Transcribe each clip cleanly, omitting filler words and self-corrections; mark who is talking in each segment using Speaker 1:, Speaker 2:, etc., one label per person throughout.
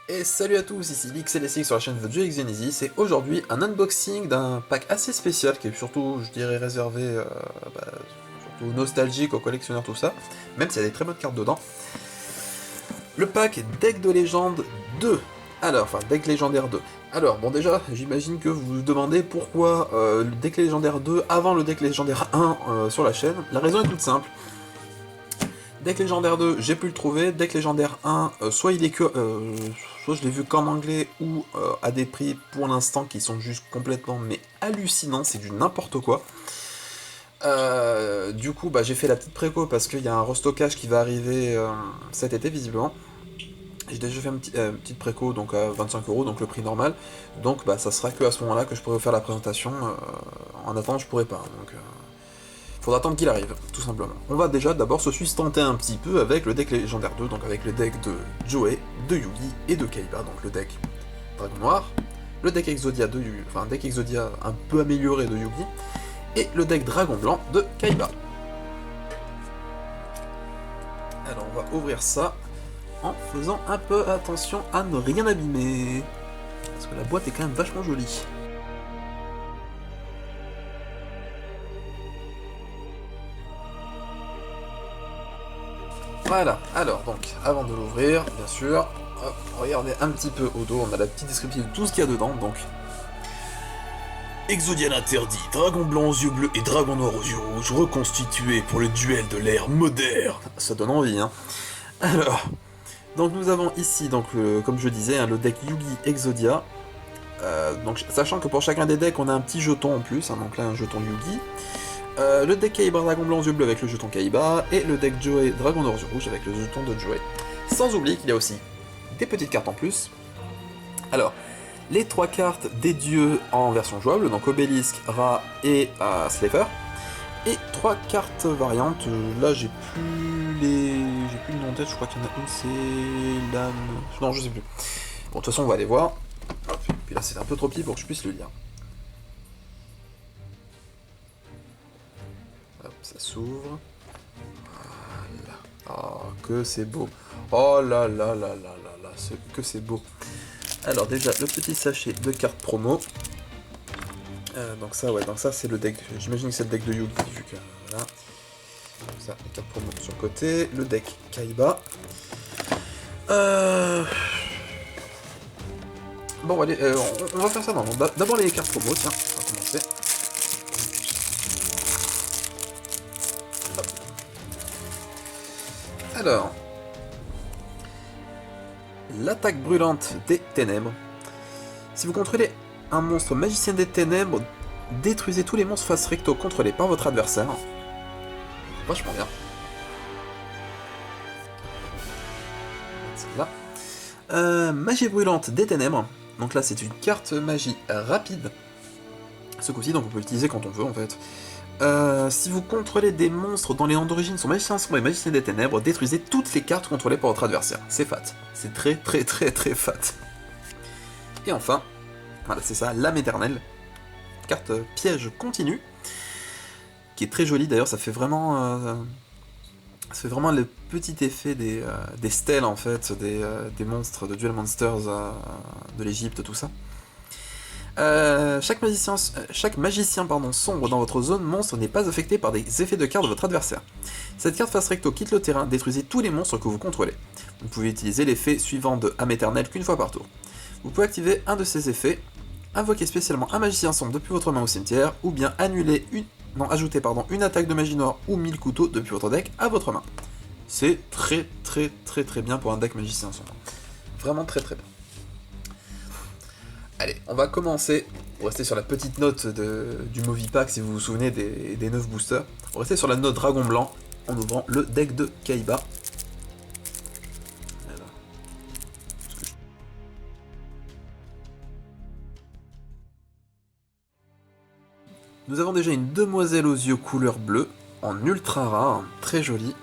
Speaker 1: Et salut à tous, ici LixLSX sur la chaîne The Duel Genesis, et aujourd'hui un unboxing d'un pack assez spécial qui est surtout, je dirais, réservé surtout nostalgique aux collectionneurs, tout ça, même s'il y a des très bonnes cartes dedans. Le pack Deck de Légende 2. Alors, enfin, Deck Légendaire 2. Alors, bon déjà, j'imagine que vous vous demandez pourquoi le Deck Légendaire 2 avant le Deck Légendaire 1 sur la chaîne. La raison est toute simple. Deck légendaire 2, j'ai pu le trouver. Deck légendaire 1, soit il est que. Soit je l'ai vu qu'en anglais ou à des prix pour l'instant qui sont juste complètement mais hallucinants, c'est du n'importe quoi. Du coup, bah, j'ai fait la petite préco parce qu'il y a un restockage qui va arriver cet été visiblement. J'ai déjà fait une petite préco donc à 25€, donc le prix normal. Donc bah, ça sera que à ce moment-là que je pourrai vous faire la présentation. En attendant, je pourrais pas. Donc, faudra attendre qu'il arrive, tout simplement. On va déjà d'abord se sustenter un petit peu avec le deck légendaire 2, donc avec le deck de Joey, de Yugi et de Kaiba, donc le deck Dragon Noir, le deck Exodia de Yugi, enfin un deck Exodia un peu amélioré de Yugi, et le deck Dragon Blanc de Kaiba. Alors on va ouvrir ça en faisant un peu attention à ne rien abîmer, parce que la boîte est quand même vachement jolie. Voilà, alors donc, avant de l'ouvrir, bien sûr, hop, regardez un petit peu au dos, on a la petite description de tout ce qu'il y a dedans, donc... Exodian interdit, dragon blanc aux yeux bleus et dragon noir aux yeux rouges, reconstitués pour le duel de l'ère moderne. Ça donne envie, hein. Alors, donc nous avons ici, donc comme je disais, hein, le deck Yugi Exodia. Donc, sachant que pour chacun des decks, on a un petit jeton en plus, hein, donc là un jeton Yugi. Le deck Kaiba Dragon Blanc aux yeux bleus avec le jeton Kaiba, et le deck Joey Dragon Noir aux yeux rouges avec le jeton de Joey. Sans oublier qu'il y a aussi des petites cartes en plus. Alors, les 3 cartes des dieux en version jouable, donc Obélisque, Ra et Slaver. Et 3 cartes variantes, là j'ai plus le nom en tête, je crois qu'il y en a une, c'est l'âme... Non, je sais plus. Bon, de toute façon, on va aller voir. Hop. Puis là, c'est un peu trop petit pour que je puisse le lire. Hop, ça s'ouvre. Voilà. Oh, que c'est beau. Oh là là là là là là, que c'est beau. Alors déjà, le petit sachet de cartes promo. Donc ça, ouais, donc ça c'est le deck, j'imagine que c'est le deck de Yugi, vu que, voilà. Donc ça, les cartes promo sur le côté. Le deck Kaiba. Bon, allez, on va faire ça, non, d'abord les cartes promo, tiens, on va commencer. Hop. Alors, l'attaque brûlante des ténèbres. Si vous contrôlez un monstre magicien des ténèbres, détruisez tous les monstres face recto contrôlés par votre adversaire. Vachement bien. Celle-là. Magie brûlante des ténèbres. Donc là, c'est une carte magie rapide. Ce coup-ci, donc on peut l'utiliser quand on veut en fait. Si vous contrôlez des monstres dont les noms d'origine sont magiciens sombres et magiciens des ténèbres, détruisez toutes les cartes contrôlées par votre adversaire. C'est fat. C'est très très très très fat. Et enfin, voilà, c'est ça, l'âme éternelle. Carte piège continue. Qui est très jolie d'ailleurs, ça fait vraiment le petit effet des stèles en fait, des monstres de Duel Monsters de l'Egypte, tout ça. Chaque magicien sombre dans votre zone monstre n'est pas affecté par des effets de cartes de votre adversaire. Cette carte face recto quitte le terrain, détruisez tous les monstres que vous contrôlez. Vous pouvez utiliser l'effet suivant de âme éternelle qu'une fois par tour. Vous pouvez activer un de ces effets, invoquer spécialement un magicien sombre depuis votre main au cimetière, ou bien ajouter une attaque de magie noire ou 1000 couteaux depuis votre deck à votre main. C'est très très très très bien pour un deck magicien sombre. Vraiment très très bien. Allez, on va commencer, pour rester sur la petite note du Movie Pack, si vous vous souvenez des 9 boosters. On va rester sur la note Dragon Blanc, en ouvrant le deck de Kaiba. Nous avons déjà une demoiselle aux yeux couleur bleue, en ultra rare, très jolie.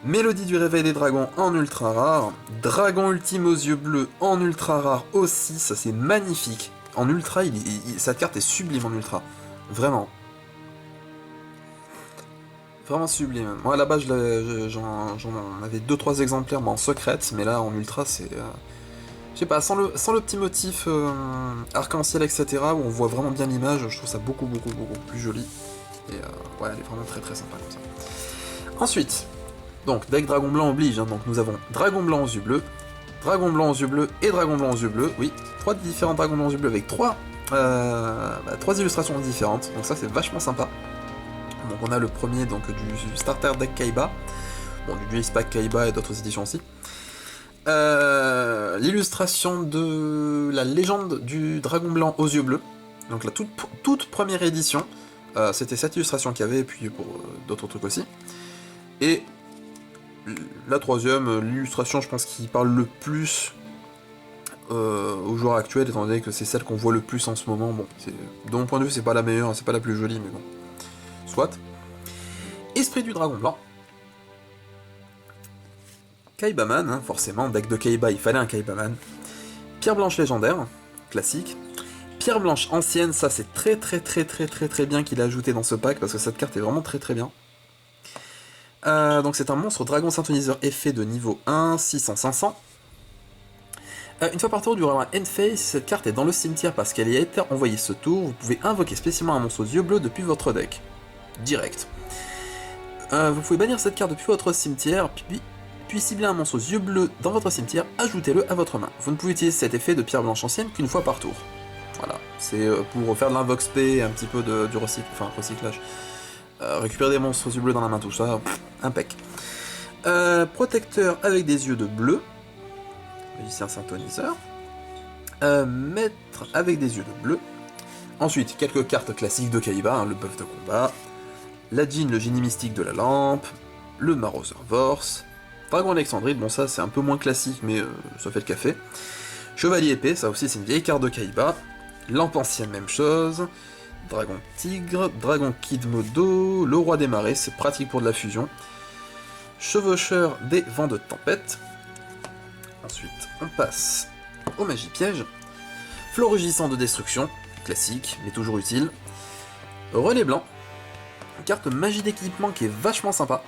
Speaker 1: Mélodie du réveil des dragons en ultra rare. Dragon ultime aux yeux bleus en ultra rare aussi, ça c'est magnifique. En ultra, cette carte est sublime en ultra. Vraiment. Vraiment sublime. Moi là-bas j'en avais 2-3 exemplaires mais en secrète, mais là en ultra c'est Je sais pas, sans le petit motif arc-en-ciel, etc., où on voit vraiment bien l'image, je trouve ça beaucoup plus joli. Et ouais, elle est vraiment très sympa comme ça. Ensuite, donc, deck Dragon Blanc oblige, hein, donc nous avons Dragon Blanc aux yeux bleus, Dragon Blanc aux yeux bleus et Dragon Blanc aux yeux bleus, oui, 3 différents Dragons Blancs aux yeux bleus avec 3 illustrations différentes, donc ça c'est vachement sympa. Donc on a le premier donc du starter deck Kaiba, bon du Duelist Pack Kaiba et d'autres éditions aussi. L'illustration de la légende du Dragon Blanc aux yeux bleus, donc la toute première édition, c'était cette illustration qu'il y avait, et puis pour d'autres trucs aussi. Et la troisième, l'illustration je pense qui parle le plus aux joueurs actuels, étant donné que c'est celle qu'on voit le plus en ce moment. Bon, de mon point de vue c'est pas la meilleure, c'est pas la plus jolie, mais bon, soit. Esprit du Dragon Blanc. Kaibaman, hein, forcément, deck de Kaiba, il fallait un Kaibaman. Pierre blanche légendaire, classique. Pierre blanche ancienne, ça c'est très bien qu'il a ajouté dans ce pack, parce que cette carte est vraiment très bien. Donc c'est un monstre dragon synthoniseur effet de niveau 1, 600-500. Une fois par tour durant un end phase, si cette carte est dans le cimetière parce qu'elle y a été envoyée ce tour, vous pouvez invoquer spécialement un monstre aux yeux bleus depuis votre deck. Direct. Vous pouvez bannir cette carte depuis votre cimetière, puis cibler un monstre aux yeux bleus dans votre cimetière, ajoutez-le à votre main. Vous ne pouvez utiliser cet effet de pierre blanche ancienne qu'une fois par tour. Voilà, c'est pour faire de l'invoque spé et un petit peu du recyclage. Récupérer des monstres aux yeux bleus dans la main, tout ça, impec. Protecteur avec des yeux de bleu, magicien synthoniseur. Maître avec des yeux de bleu. Ensuite, quelques cartes classiques de Kaiba, hein, le bœuf de combat, la Djinn, le génie mystique de la lampe, le Marauser Vorse, Dragon Alexandrite, bon ça c'est un peu moins classique mais ça fait le café. Chevalier épée, ça aussi c'est une vieille carte de Kaiba. Lampe ancienne, même chose. Dragon tigre, Dragon Kid Modo, le roi des marées, c'est pratique pour de la fusion. Chevaucheur des vents de tempête. Ensuite on passe aux magies pièges. Flot rugissant de destruction, classique mais toujours utile. Relais blanc, carte magie d'équipement qui est vachement sympa.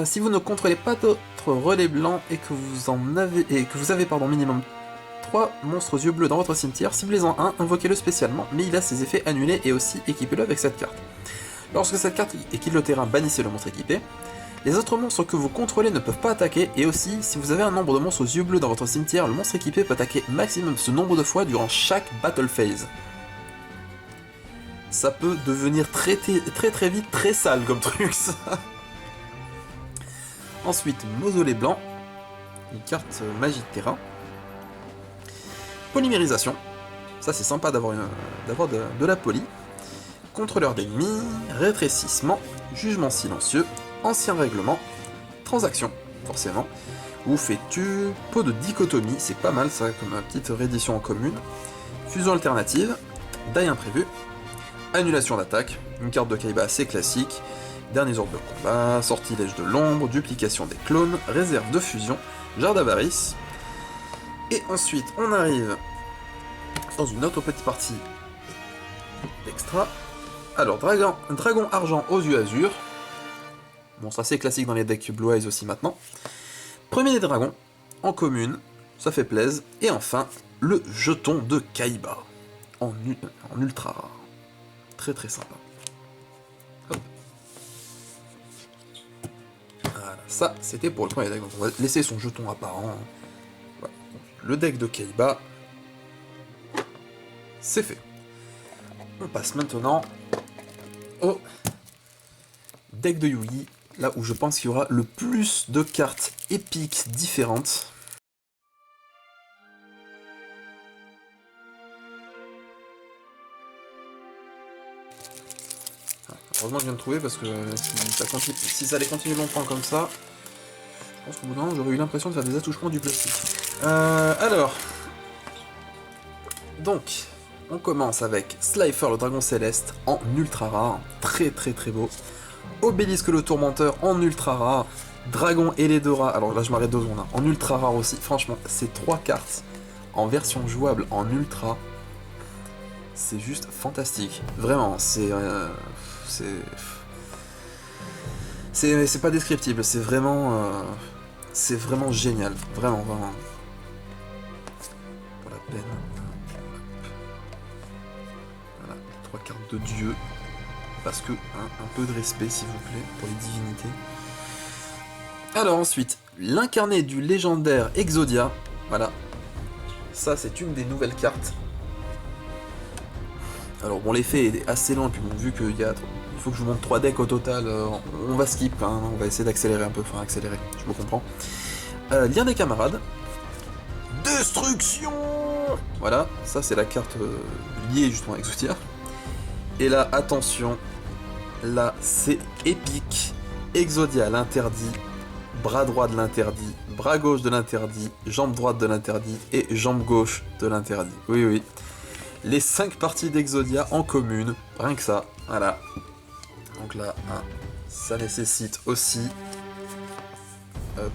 Speaker 1: Si vous ne contrôlez pas d'autres relais blancs et que vous avez minimum 3 monstres aux yeux bleus dans votre cimetière, ciblez-en un, invoquez-le spécialement, mais il a ses effets annulés et aussi équipez-le avec cette carte. Lorsque cette carte quitte le terrain, bannissez le monstre équipé. Les autres monstres que vous contrôlez ne peuvent pas attaquer, et aussi, si vous avez un nombre de monstres aux yeux bleus dans votre cimetière, le monstre équipé peut attaquer maximum ce nombre de fois durant chaque battle phase. Ça peut devenir très vite très sale comme truc, ça. Ensuite, Mausolée blanc, une carte magie de terrain. Polymérisation, ça c'est sympa d'avoir de la poly. Contrôleur d'ennemis, rétrécissement, jugement silencieux, ancien règlement, transaction, forcément. Où fais-tu peau de dichotomie, c'est pas mal ça comme petite réédition en commune. Fusion alternative, die imprévu, annulation d'attaque, une carte de Kaiba assez classique. Derniers ordres de combat, sortilège de l'ombre, duplication des clones, réserve de fusion, jarre d'avarice. Et ensuite, on arrive dans une autre petite partie d'extra. Alors, dragon argent aux yeux azur. Bon, ça c'est classique dans les decks Blue Eyes aussi maintenant. Premier des dragons, en commune, ça fait plaisir. Et enfin, le jeton de Kaiba, en ultra rare. Très sympa. Hop. Voilà, ça c'était pour le premier deck, donc on va laisser son jeton apparent. Voilà. Le deck de Kaiba, c'est fait. On passe maintenant au deck de Yugi, là où je pense qu'il y aura le plus de cartes épiques différentes. Heureusement que je viens de trouver parce que si ça allait continuer longtemps comme ça, je pense qu'au bout d'un moment j'aurais eu l'impression de faire des attouchements du plastique. Alors, donc, on commence avec Slifer le dragon céleste en ultra rare, très beau. Obélisque le tourmenteur en ultra rare, Dragon Eledora, alors là je m'arrête 2 secondes, hein, en ultra rare aussi, franchement, ces 3 cartes en version jouable en ultra, c'est juste fantastique, vraiment, c'est pas descriptible, c'est vraiment génial, vraiment. pleine. Voilà, 3 cartes de dieu. Parce que, un peu de respect s'il vous plaît, pour les divinités. Alors ensuite, l'incarné du légendaire Exodia. Voilà. Ça c'est une des nouvelles cartes. Alors bon, l'effet est assez lent, puis bon, vu qu'il y a... Il faut que je vous montre 3 decks au total, on va skip, hein, on va essayer d'accélérer un peu, enfin accélérer, je me comprends. Lien des camarades. Destruction. Voilà, ça c'est la carte liée justement à Exodia. Et là, attention, là c'est épique. Exodia l'interdit, bras droit de l'interdit, bras gauche de l'interdit, jambe droite de l'interdit et jambe gauche de l'interdit. Oui, oui. Les 5 parties d'Exodia en commune, rien que ça, voilà. Donc là, ça nécessite aussi... Hop.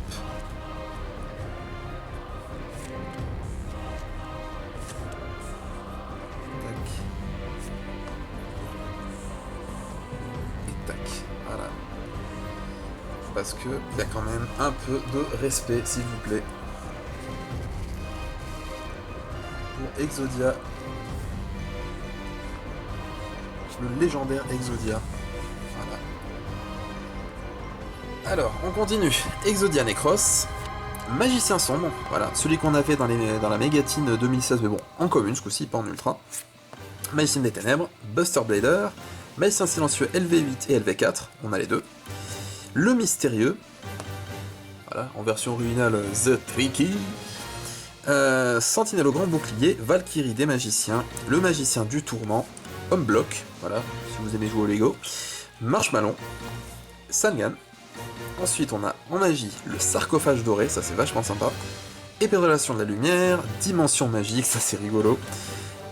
Speaker 1: Tac. Et tac, voilà. Parce que il y a quand même un peu de respect, s'il vous plaît. Pour Exodia. Le légendaire Exodia. Voilà. Alors, on continue. Exodia Necros. Magicien sombre. Voilà, celui qu'on avait dans la Mégatine 2016, mais bon, en commune, ce coup-ci, pas en ultra. Magicien des Ténèbres. Buster Blader. Magicien silencieux LV8 et LV4. On a les deux. Le Mystérieux. Voilà, en version ruinale, The Tricky. Sentinelle au grand bouclier. Valkyrie des magiciens. Le magicien du tourment. Homme bloc, voilà, si vous aimez jouer au Lego. Marshmallow, Sangan. Ensuite, on a en magie le sarcophage doré, ça c'est vachement sympa. Épée de relation de la lumière, dimension magique, ça c'est rigolo.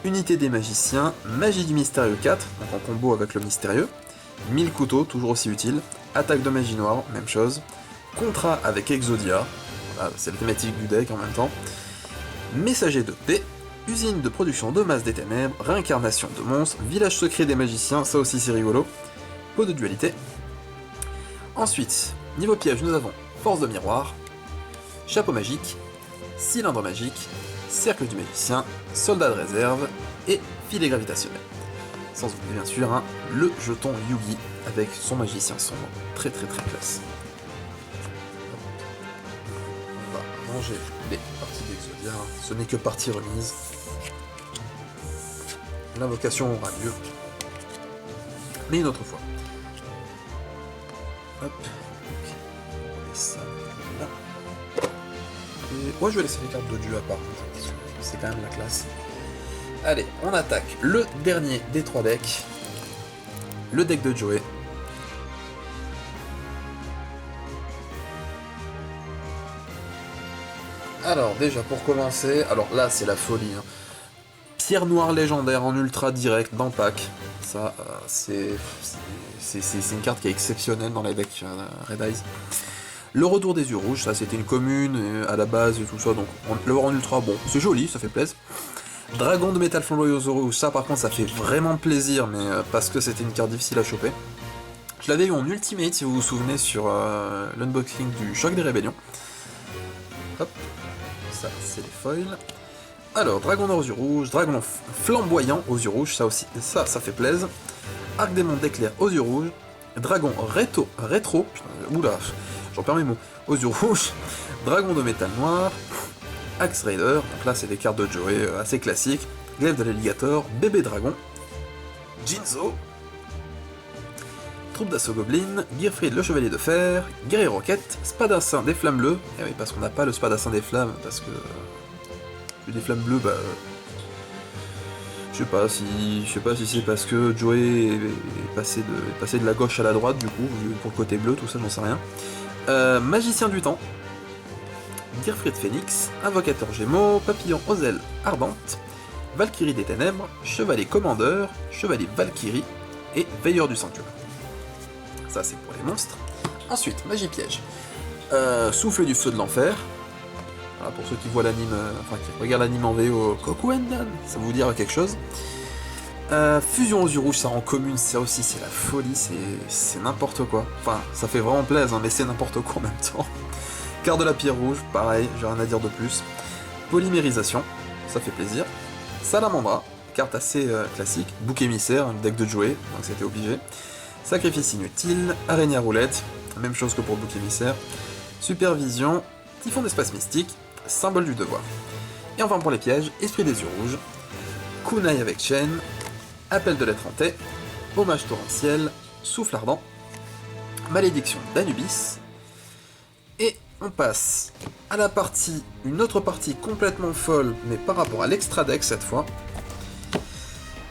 Speaker 1: Unité des magiciens, magie du mystérieux 4, donc en combo avec le mystérieux. 1000 couteaux, toujours aussi utile. Attaque de magie noire, même chose. Contrat avec Exodia, voilà, c'est la thématique du deck en même temps. Messager de paix. Usine de production de masse des ténèbres, réincarnation de monstres, village secret des magiciens, ça aussi c'est rigolo. Pot de dualité. Ensuite, niveau piège, nous avons force de miroir, chapeau magique, cylindre magique, cercle du magicien, soldat de réserve et filet gravitationnel. Sans oublier bien sûr le jeton Yugi avec son magicien sombre. Très très très classe. On va ranger les parties d'Exodia, ce n'est que partie remise. L'invocation aura lieu, mais une autre fois. Hop. Et ça, là. Et... ouais, je vais laisser les cartes de dieu à part, c'est quand même la classe. Allez, on attaque le dernier des 3 decks. Le deck de Joey. Alors, déjà, pour commencer, alors là, c'est la folie, hein. Pierre noire légendaire en ultra direct dans le pack. Ça, c'est une carte qui est exceptionnelle dans les decks Red Eyes. Le retour des yeux rouges, ça c'était une commune à la base et tout ça, donc le voir en ultra, bon, c'est joli, ça fait plaisir. Dragon de métal flamboyant aux yeux rouges, ça par contre ça fait vraiment plaisir, mais parce que c'était une carte difficile à choper. Je l'avais eu en ultimate si vous vous souvenez sur l'unboxing du Choc des Rébellions. Hop, ça c'est les foils. Alors, dragon noir aux yeux rouges, dragon flamboyant aux yeux rouges, ça aussi, ça fait plaisir. Arc démon d'éclair aux yeux rouges, dragon rétro, putain, oula, j'en perds mes mots, aux yeux rouges, dragon de métal noir, Axe Raider, donc là c'est des cartes de Joey assez classiques, glaive de l'alligator, bébé dragon, Jinzo, troupe d'assaut goblin, Gearfried le chevalier de fer, guerrier roquette, spadassin des flammes bleues, et oui parce qu'on n'a pas le spadassin des flammes, parce que... des flammes bleues, bah... je sais pas si c'est parce que Joey est passé de la gauche à la droite, du coup, pour le côté bleu, tout ça, j'en sais rien. Magicien du temps, Gearfried Phoenix, Invocateur Gémeaux, Papillon aux ailes ardentes, Valkyrie des Ténèbres, Chevalier Commandeur, Chevalier Valkyrie et Veilleur du Sanctuaire. Ça, c'est pour les monstres. Ensuite, Magie Piège. Souffle du Feu de l'Enfer. Voilà, pour ceux qui voient l'anime, enfin qui regardent l'anime en VO, Kokuendan, ça vous dira quelque chose. Fusion aux yeux rouges, ça rend commune, ça aussi c'est la folie, c'est n'importe quoi. Enfin, ça fait vraiment plaisir, hein, mais c'est n'importe quoi en même temps. Carte de la pierre rouge, pareil, j'ai rien à dire de plus. Polymérisation. ça fait plaisir. Salamandra, carte assez classique. Bouc émissaire, un deck de Joey, donc c'était obligé. Sacrifice inutile, araignée à roulette, même chose que pour Bouc émissaire. Supervision, typhon d'espace mystique, symbole du devoir. Et enfin pour les pièges, esprit des yeux rouges, kunai avec chaîne, appel de l'être hanté, hommage torrentiel, souffle ardent, malédiction d'Anubis, et on passe à la partie, une autre partie complètement folle, mais par rapport à l'extra deck cette fois.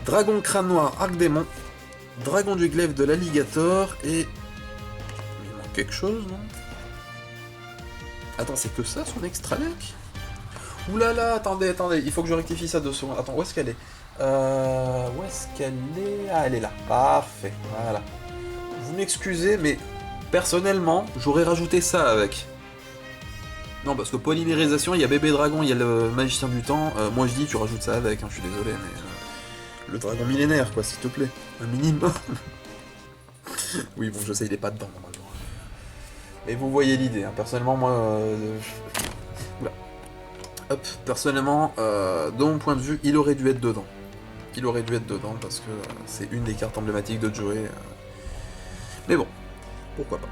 Speaker 1: Dragon crâne noir, arc démon, dragon du glaive de l'alligator, et... il manque quelque chose, non? Attends, c'est que ça son extra deck? Oulala, attendez, il faut que je rectifie ça 2 secondes. Attends, où est-ce qu'elle est, où est-ce qu'elle est? Ah, elle est là. Parfait, voilà. Vous m'excusez, mais personnellement, j'aurais rajouté ça avec. Non, parce que polymérisation, il y a bébé dragon, il y a le magicien du temps. Moi, je dis, tu rajoutes ça avec, hein, je suis désolé, mais... le dragon millénaire, quoi, s'il te plaît. Un minimum. Oui, bon, je sais, il est pas dedans, normalement. Mais vous voyez l'idée, hein. Personnellement, moi... Oula. Hop, personnellement, de mon point de vue, il aurait dû être dedans. Il aurait dû être dedans, parce que c'est une des cartes emblématiques de Joey. Mais bon, pourquoi pas.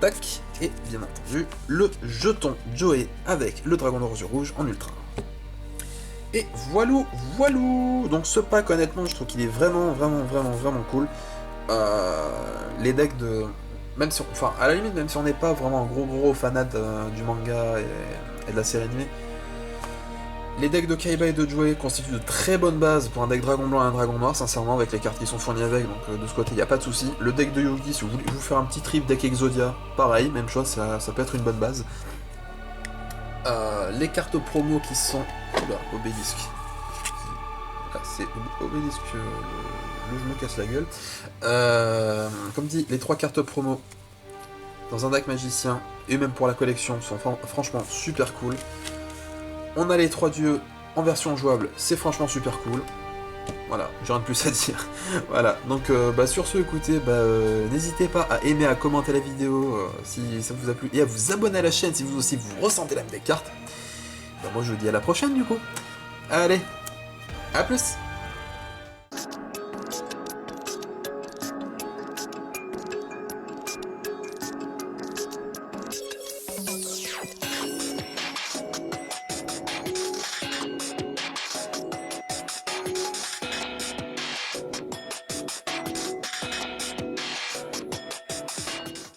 Speaker 1: Tac, et bien entendu, le jeton Joey avec le dragon de rouge en ultra. Et voilou. Donc ce pack, honnêtement, je trouve qu'il est vraiment cool. Les decks de... Même si enfin, à la limite, même si on n'est pas vraiment un gros fanat du manga et de la série animée, les decks de Kaiba et de Joey constituent de très bonnes bases pour un deck dragon blanc et un dragon noir, sincèrement, avec les cartes qui sont fournies avec, donc de ce côté, il n'y a pas de souci. Le deck de Yugi, si vous voulez vous faire un petit trip deck Exodia, pareil, même chose, ça peut être une bonne base. Les cartes promo qui sont... Oula, Obélisque. Ah, c'est Obélisque, je me casse la gueule. Comme dit, les 3 cartes promo dans un deck magicien, et même pour la collection, sont franchement super cool. On a les 3 dieux en version jouable, c'est franchement super cool. Voilà, j'ai rien de plus à dire. Voilà, donc sur ce, écoutez, n'hésitez pas à aimer, à commenter la vidéo si ça vous a plu, et à vous abonner à la chaîne si vous aussi vous ressentez l'âme des cartes. Moi je vous dis à la prochaine du coup. Allez, à plus.